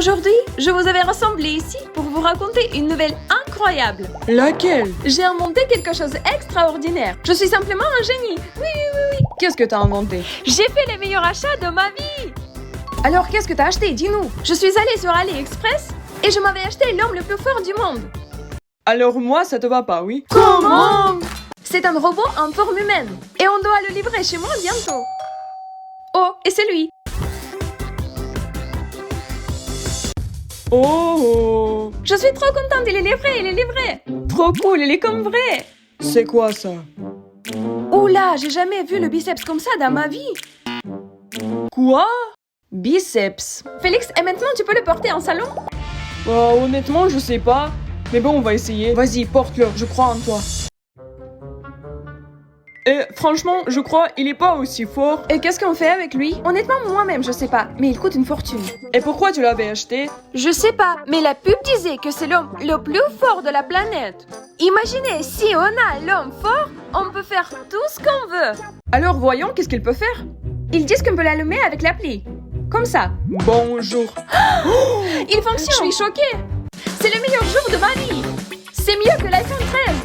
Aujourd'hui, je vous avais rassemblé ici pour vous raconter une nouvelle incroyable. Laquelle? J'ai inventé quelque chose d'extraordinaire. Je suis simplement un génie. Oui. Qu'est-ce que t'as inventé? J'ai fait les meilleurs achats de ma vie. Alors, qu'est-ce que t'as acheté? Dis-nous. Je suis allée sur AliExpress et je m'avais acheté l'homme le plus fort du monde. Alors moi, ça te va pas, oui? Comment? C'est un robot en forme humaine et on doit le livrer chez moi bientôt. Oh, et c'est lui. Oh! Je suis trop contente, il est livré. Trop cool, il est comme vrai. C'est quoi ça? Oula, j'ai jamais vu le biceps comme ça dans ma vie. Quoi? Biceps. Félix, et maintenant tu peux le porter en salon? Honnêtement, je sais pas. Mais bon, on va essayer. Vas-y, porte-le, je crois en toi. Et franchement, je crois il est pas aussi fort. Et qu'est-ce qu'on fait avec lui? Honnêtement, moi-même, je sais pas, mais il coûte une fortune. Et pourquoi tu l'avais acheté? Je sais pas, mais la pub disait que c'est l'homme le plus fort de la planète. Imaginez, si on a l'homme fort, on peut faire tout ce qu'on veut. Alors voyons, qu'est-ce qu'il peut faire? Ils disent qu'on peut l'allumer avec l'appli. Comme ça. Bonjour. Il fonctionne. Je suis choquée. C'est le meilleur jour de ma vie. C'est mieux que l'iPhone 13.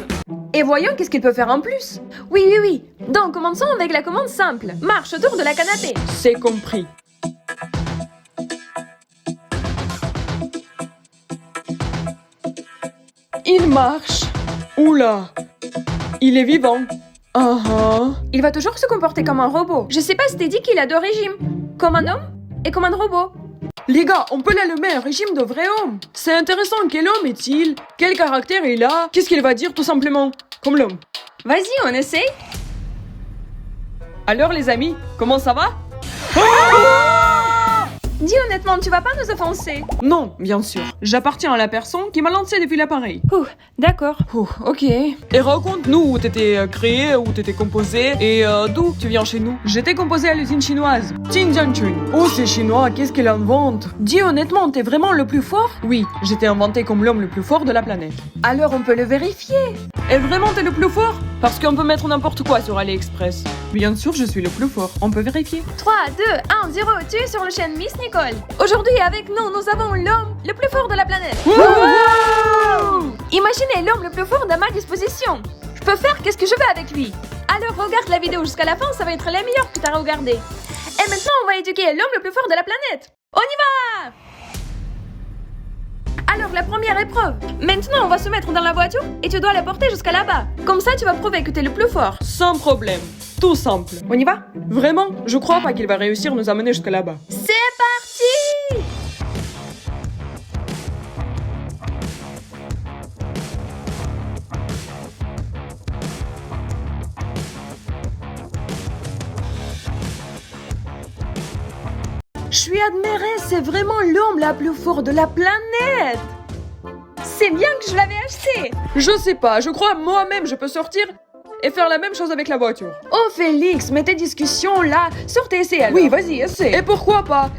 Et voyons qu'est-ce qu'il peut faire en plus. Oui. Donc, commençons avec la commande simple. Marche autour de la canapé. C'est compris. Il marche. Oula. Il est vivant. Il va toujours se comporter comme un robot. Je sais pas si t'es dit qu'il a deux régimes. Comme un homme et comme un robot. Les gars, on peut l'allumer un régime de vrai homme. C'est intéressant, quel homme est-il? Quel caractère il a? Qu'est-ce qu'il va dire tout simplement? Comme l'homme. Vas-y, on essaye. Alors les amis, comment ça va? Dis honnêtement, tu vas pas nous offenser? Non, bien sûr. J'appartiens à la personne qui m'a lancé depuis l'appareil. D'accord. Ok. Et raconte-nous où t'étais créé, où t'étais composé et d'où tu viens chez nous. J'étais composé à l'usine chinoise. Xinjiangchun. Oh, c'est chinois, qu'est-ce qu'elle invente? Dis honnêtement, t'es vraiment le plus fort? Oui, j'étais inventé comme l'homme le plus fort de la planète. Alors on peut le vérifier. Et vraiment, t'es le plus fort? Parce qu'on peut mettre n'importe quoi sur AliExpress. Bien sûr, je suis le plus fort. On peut vérifier. 3, 2, 1, 0, tu es sur le chaîne Miss Nicole. Aujourd'hui, avec nous, nous avons l'homme le plus fort de la planète. Wow! Imaginez l'homme le plus fort à ma disposition. Je peux faire qu'est-ce que je veux avec lui. Alors regarde la vidéo jusqu'à la fin, ça va être la meilleure que tu as regardée. Et maintenant, on va éduquer l'homme le plus fort de la planète. On y va! Alors, la première épreuve. Maintenant, on va se mettre dans la voiture et tu dois la porter jusqu'à là-bas. Comme ça, tu vas prouver que t'es le plus fort. Sans problème. Tout simple. On y va? Vraiment, je crois pas qu'il va réussir à nous amener jusqu'à là-bas. C'est parti! Je suis admirée, c'est vraiment l'homme la plus fort de la planète. C'est bien que je l'avais acheté. Je sais pas, je crois moi-même je peux sortir et faire la même chose avec la voiture. Oh Félix, mais tes discussions là, sur tes essais alors. Oui, vas-y, essaie. Et pourquoi pas?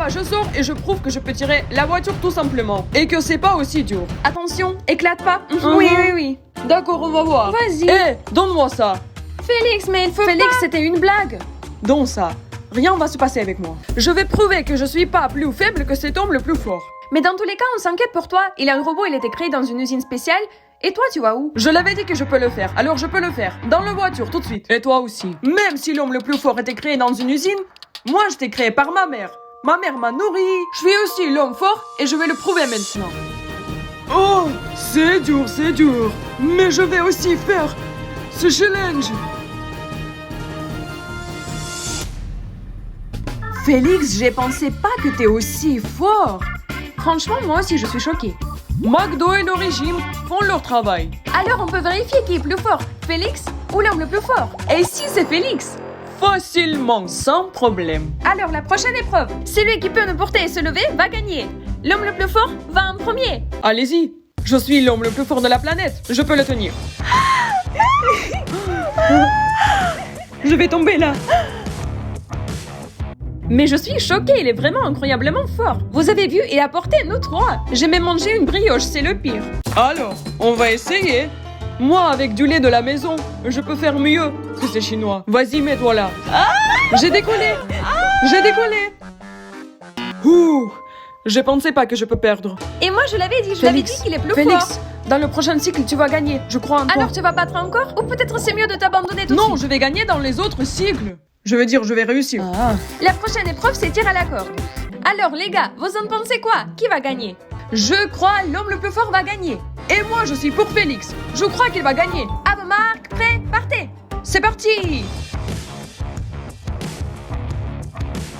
Je sors et je prouve que je peux tirer la voiture tout simplement. Et que c'est pas aussi dur. Attention, éclate pas. Oui. D'accord, on va voir. Vas-y. Donne-moi ça. Félix, mais il faut Félix, pas. C'était une blague. Donne ça. Rien va se passer avec moi. Je vais prouver que je suis pas plus faible que cet homme le plus fort. Mais dans tous les cas, on s'inquiète pour toi. Il a un robot, il a été créé dans une usine spéciale. Et toi, tu vas où? Je l'avais dit que je peux le faire, alors je peux le faire. Dans la voiture, tout de suite. Et toi aussi. Même si l'homme le plus fort était créé dans une usine, moi j'étais créé par ma mère. Ma mère m'a nourri. Je suis aussi l'homme fort et je vais le prouver maintenant. Oh, c'est dur. Mais je vais aussi faire ce challenge. Félix, j'ai pensé pas que t'es aussi fort. Franchement, moi aussi, je suis choquée. McDo et le régime font leur travail. Alors, on peut vérifier qui est plus fort, Félix ou l'homme le plus fort? Et si c'est Félix? Facilement, sans problème. Alors, la prochaine épreuve. Celui qui peut nous porter et se lever va gagner. L'homme le plus fort va en premier. Allez-y, je suis l'homme le plus fort de la planète. Je peux le tenir. Je vais tomber là. Mais je suis choquée, il est vraiment incroyablement fort. Vous avez vu, il a porté nous trois. J'ai même mangé une brioche, c'est le pire. Alors, on va essayer. Moi, avec du lait de la maison, je peux faire mieux que ces Chinois. Vas-y, mets-toi là. J'ai décollé. Ouh, Je pensais pas que je peux perdre. Et moi, je l'avais dit, je l'avais dit qu'il est plus Félix, fort. dans le prochain cycle, tu vas gagner. Je crois en toi. Alors tu vas battre encore? Ou peut-être c'est mieux de t'abandonner tout de Non, suite? je vais gagner dans les autres cycles. Je veux dire, je vais réussir. La prochaine épreuve, c'est tir à la corde. Alors les gars, vous en pensez quoi? Qui va gagner? Je crois l'homme le plus fort va gagner. Et moi, je suis pour Félix. Je crois qu'il va gagner. À vos marques, prêts, partez! C'est parti.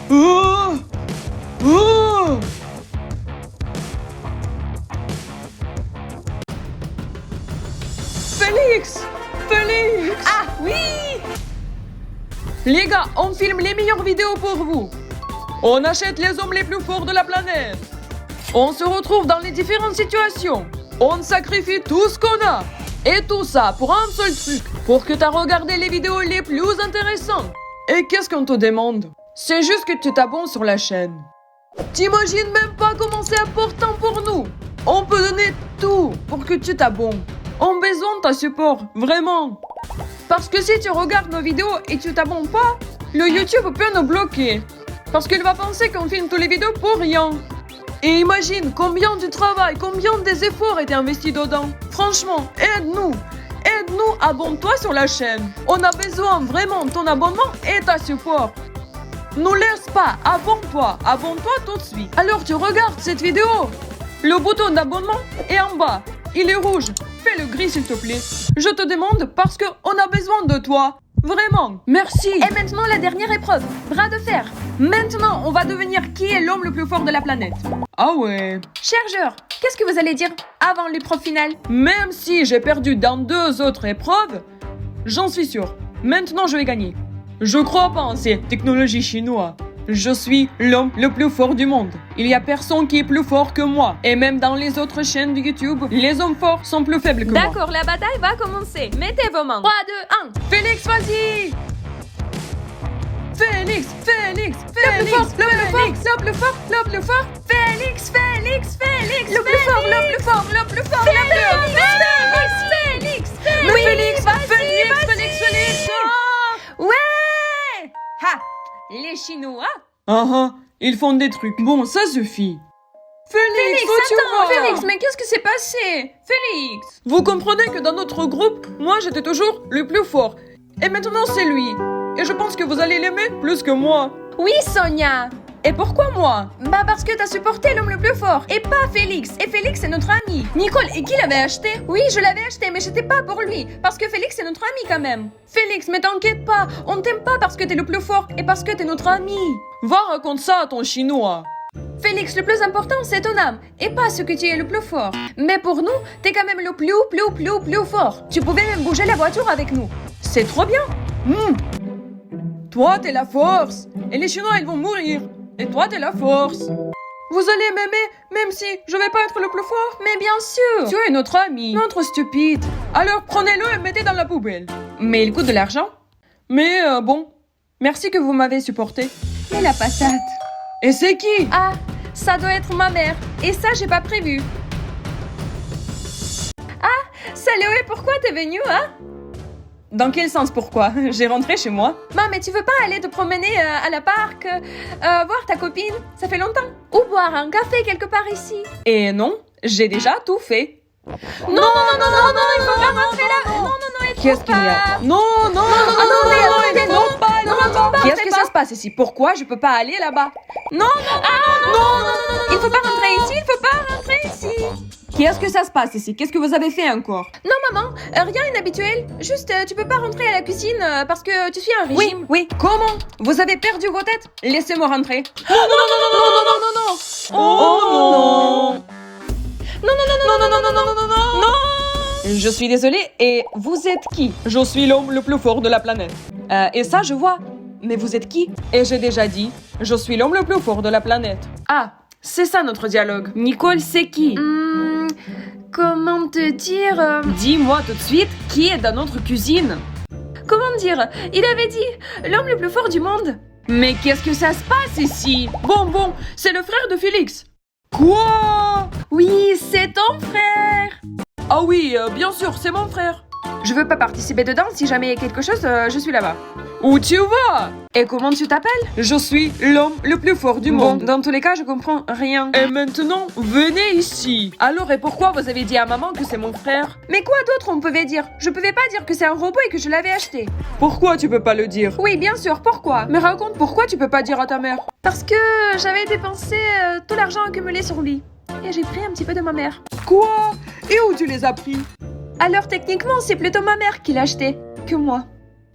Oh oh Félix! Félix! Ah oui! Les gars, on filme les meilleures vidéos pour vous. On achète les hommes les plus forts de la planète. On se retrouve dans les différentes situations. On sacrifie tout ce qu'on a. Et tout ça pour un seul truc. Pour que tu as regardé les vidéos les plus intéressantes. Et qu'est-ce qu'on te demande? C'est juste que tu t'abonnes sur la chaîne. T'imagines même pas comment c'est important pour nous. On peut donner tout pour que tu t'abonnes. On a besoin de ta support, vraiment. Parce que si tu regardes nos vidéos et tu t'abonnes pas, le YouTube peut nous bloquer. Parce qu'il va penser qu'on filme toutes les vidéos pour rien. Et imagine combien du travail, combien des efforts étaient investis dedans. Franchement, aide-nous. Aide-nous, abonne-toi sur la chaîne. On a besoin vraiment de ton abonnement et ta support. Ne laisse pas, abonne-toi tout de suite. Alors tu regardes cette vidéo. Le bouton d'abonnement est en bas. Il est rouge. Fais le gris s'il te plaît. Je te demande parce qu'on a besoin de toi. Vraiment. Merci. Et maintenant la dernière épreuve, bras de fer. Maintenant, on va devenir qui est l'homme le plus fort de la planète. Ah ouais. Chercheur, qu'est-ce que vous allez dire avant l'épreuve finale? Même si j'ai perdu dans 2 autres épreuves, j'en suis sûr. Maintenant, je vais gagner. Je crois pas en ces technologies chinoises. Je suis l'homme le plus fort du monde. Il y a personne qui est plus fort que moi. Et même dans les autres chaînes de YouTube, les hommes forts sont plus faibles que moi. D'accord, la bataille va commencer. Mettez vos mains. 3, 2, 1. Félix, vas-y! Félix, Félix, Le plus fort, Félix, le plus fort, Félix, le plus fort, le plus fort. Félix, Félix, Félix. Le plus fort, le plus fort, le plus fort. Félix, Félix, Félix. Le Oui, Félix, vas-y, Félix, vas-y. Félix, Félix. Ouais! Ha! Les Chinois. Ils font des trucs. Bon, ça suffit. Félix, faut tu attends, vois. Félix, mais qu'est-ce qui s'est passé? Félix. Vous comprenez que dans notre groupe, moi j'étais toujours le plus fort. Et maintenant c'est lui. Et je pense que vous allez l'aimer plus que moi. Oui, Sonia. Et pourquoi moi? Bah parce que t'as supporté l'homme le plus fort et pas Félix. Et Félix c'est notre ami. Nicole, et qui l'avait acheté? Oui, je l'avais acheté, mais j'étais pas pour lui. Parce que Félix c'est notre ami quand même. Félix, mais t'inquiète pas, on t'aime pas parce que t'es le plus fort et parce que t'es notre ami. Va raconte ça à ton chinois. Félix, le plus important c'est ton âme et pas ce que tu es le plus fort. Mais pour nous, t'es quand même le plus fort. Tu pouvais même bouger la voiture avec nous. C'est trop bien. Toi t'es la force. Et les chinois ils vont mourir. Et toi t'es la force. Vous allez m'aimer même si je vais pas être le plus fort. Mais bien sûr. Tu es notre ami. Notre stupide. Alors prenez-le et mettez dans la poubelle. Mais il coûte de l'argent. Mais bon, merci que vous m'avez supporté. Mais la patate. Et c'est qui? Ah, ça doit être ma mère. Et ça, j'ai pas prévu. Ah, salut, et pourquoi t'es venue, hein? Dans quel sens pourquoi? J'ai rentré chez moi. Maman, mais tu veux pas aller te promener à la parc, voir ta copine? Ça fait longtemps. Ou boire un café quelque part ici? Et non, j'ai déjà tout fait. Non, il faut pas rentrer là. Non, il faut Qu'est-ce qu'il y a? pas. Non, attendez, il faut pas. non, rentre pas, Qu'est-ce fais que pas. ça se passe ici? Pourquoi je peux pas aller là-bas? Non, il faut pas rentrer ici, il faut pas rentrer ici. Qu'est-ce que ça se passe ici? Qu'est-ce que vous avez fait encore? Non, maman, rien inhabituel. Juste, tu peux pas rentrer à la cuisine parce que tu suis un régime. Oui, comment? Vous avez perdu vos têtes? Laissez-moi rentrer. Non. Oh non. Non. Je suis désolée, et vous êtes qui? Je suis l'homme le plus fort de la planète. Et ça, je vois. Mais vous êtes qui? Et j'ai déjà dit, je suis l'homme le plus fort de la planète. Ah, c'est ça notre dialogue. Nicole, c'est qui? Comment te dire Dis-moi tout de suite, qui est dans notre cuisine? Comment dire? Il avait dit l'homme le plus fort du monde. Mais qu'est-ce que ça se passe ici? Bon, c'est le frère de Félix. Quoi? Oui, c'est ton frère. Ah oui, bien sûr, c'est mon frère. Je veux pas participer dedans, si jamais il y a quelque chose, je suis là-bas. Où tu vas? Et comment tu t'appelles? Je suis l'homme le plus fort du Bon, monde. dans tous les cas, je comprends rien. Et maintenant, venez ici. Alors, et pourquoi vous avez dit à maman que c'est mon frère? Mais quoi d'autre on pouvait dire? Je pouvais pas dire que c'est un robot et que je l'avais acheté. Pourquoi tu peux pas le dire? Oui, bien sûr, pourquoi? Mais raconte pourquoi tu peux pas dire à ta mère? Parce que j'avais dépensé tout l'argent accumulé sur lui. Et j'ai pris un petit peu de ma mère. Quoi? Et où tu les as pris? Alors techniquement, c'est plutôt ma mère qui l'a acheté, que moi.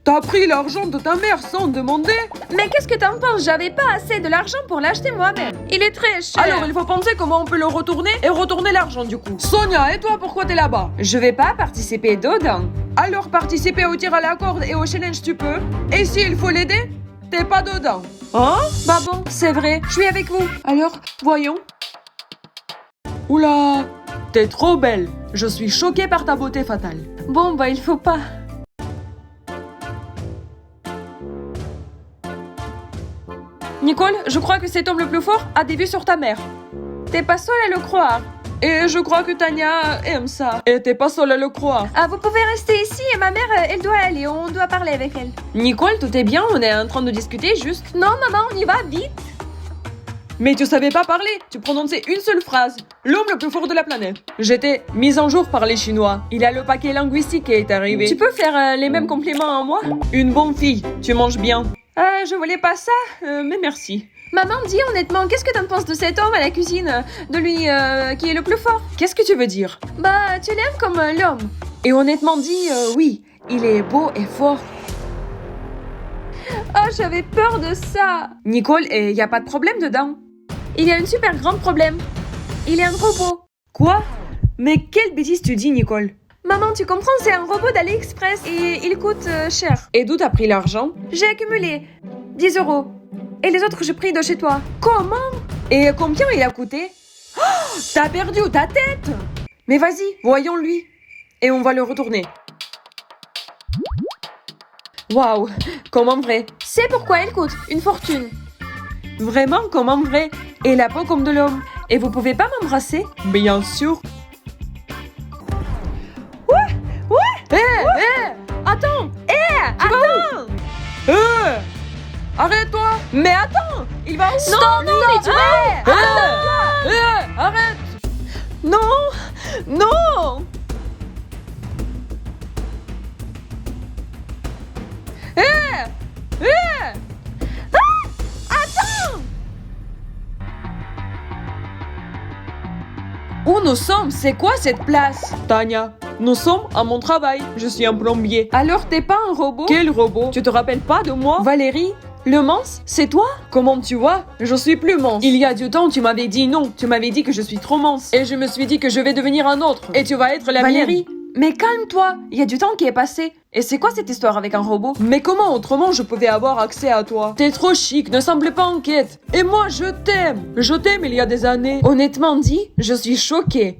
T'as pris l'argent de ta mère sans demander? Mais qu'est-ce que t'en penses? J'avais pas assez de l'argent pour l'acheter moi-même. Il est très cher. Alors il faut penser comment on peut le retourner et retourner l'argent du coup. Sonia, et toi pourquoi t'es là-bas? Je vais pas participer dedans. Alors participer au tir à la corde et au challenge tu peux. Et s'il faut l'aider, t'es pas dedans. Hein? Bah bon, c'est vrai, je suis avec vous. Alors, voyons. Oula, t'es trop belle. Je suis choquée par ta beauté fatale. Bon, bah il faut pas. Nicole, je crois que cet homme le plus fort a des vues sur ta mère. T'es pas seule à le croire. Et je crois que Tania aime ça. Et t'es pas seule à le croire. Ah, vous pouvez rester ici et ma mère, elle doit aller, on doit parler avec elle. Nicole, tout est bien, on est en train de discuter juste. Non, maman, on y va, vite. Mais tu savais pas parler, tu prononçais une seule phrase. L'homme le plus fort de la planète. J'étais mise en jour par les Chinois. Il y a le paquet linguistique qui est arrivé. Tu peux faire les mêmes compliments à moi? Une bonne fille, tu manges bien. Je voulais pas ça, Mais merci. Maman, dis honnêtement, qu'est-ce que t'en penses de cet homme à la cuisine? De lui qui est le plus fort? Qu'est-ce que tu veux dire? Bah, tu l'aimes comme l'homme. Et honnêtement dit, oui, il est beau et fort. Oh, j'avais peur de ça. Nicole, et y a pas de problème dedans? Il y a un super grand problème. Il est un robot. Quoi? Mais quelle bêtise tu dis, Nicole? Maman, tu comprends, c'est un robot d'AliExpress et il coûte cher. Et d'où t'as pris l'argent? J'ai accumulé 10 €. Et les autres, j'ai pris de chez toi. Comment? Et combien il a coûté? Oh, t'as perdu ta tête! Mais vas-y, voyons-lui. Et on va le retourner. Waouh, comme en vrai. C'est pourquoi il coûte une fortune. Vraiment comme en vrai. Et la peau comme de l'homme. Et vous pouvez pas m'embrasser? Bien sûr. Attends. Arrête-toi! Mais attends. Il va où? Non, mais tu vas. Arrête! Non. Non. Où nous sommes? C'est quoi cette place? Tania, nous sommes à mon travail. Je suis un plombier. Alors t'es pas un robot? Quel robot? Tu te rappelles pas de moi? Valérie, le mince, c'est toi? Comment tu vois? Je suis plus mince. Il y a du temps, tu m'avais dit non. Tu m'avais dit que je suis trop mince. Et je me suis dit que je vais devenir un autre. Et tu vas être la Valérie, mienne. mais calme-toi. Il y a du temps qui est passé. Et c'est quoi cette histoire avec un robot? Mais comment autrement je pouvais avoir accès à toi? T'es trop chic, ne semble pas en quête. Et moi, je t'aime. Je t'aime il y a des années. Honnêtement dit, je suis choquée.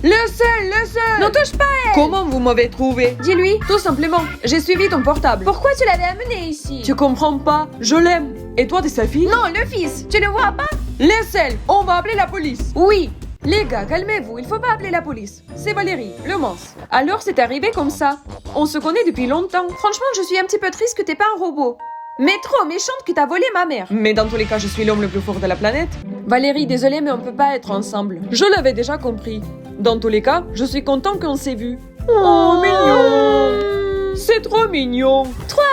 Laissez! Ne touche pas elle. Comment vous m'avez trouvé? Dis-lui. Tout simplement, j'ai suivi ton portable. Pourquoi tu l'avais amené ici? Tu comprends pas? Je l'aime. Et toi, t'es sa fille? Non, le fils. Tu le vois pas? Laisse-elle. On va appeler la police. Oui. Les gars, calmez-vous, il faut pas appeler la police. C'est Valérie, le mince. Alors c'est arrivé comme ça. On se connaît depuis longtemps. Franchement, je suis un petit peu triste que t'es pas un robot. Mais trop méchante que t'as volé ma mère. Mais dans tous les cas, je suis l'homme le plus fort de la planète. Valérie, désolée, mais on peut pas être ensemble. Je l'avais déjà compris. Dans tous les cas, je suis content qu'on s'est vus. Oh, mignon. C'est trop mignon. 3,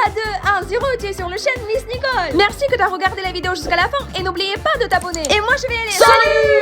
2, 1, 0, tu es sur le chaîne Miss Nicole. Merci que t'as regardé la vidéo jusqu'à la fin et n'oubliez pas de t'abonner. Et moi, je vais aller. Salut!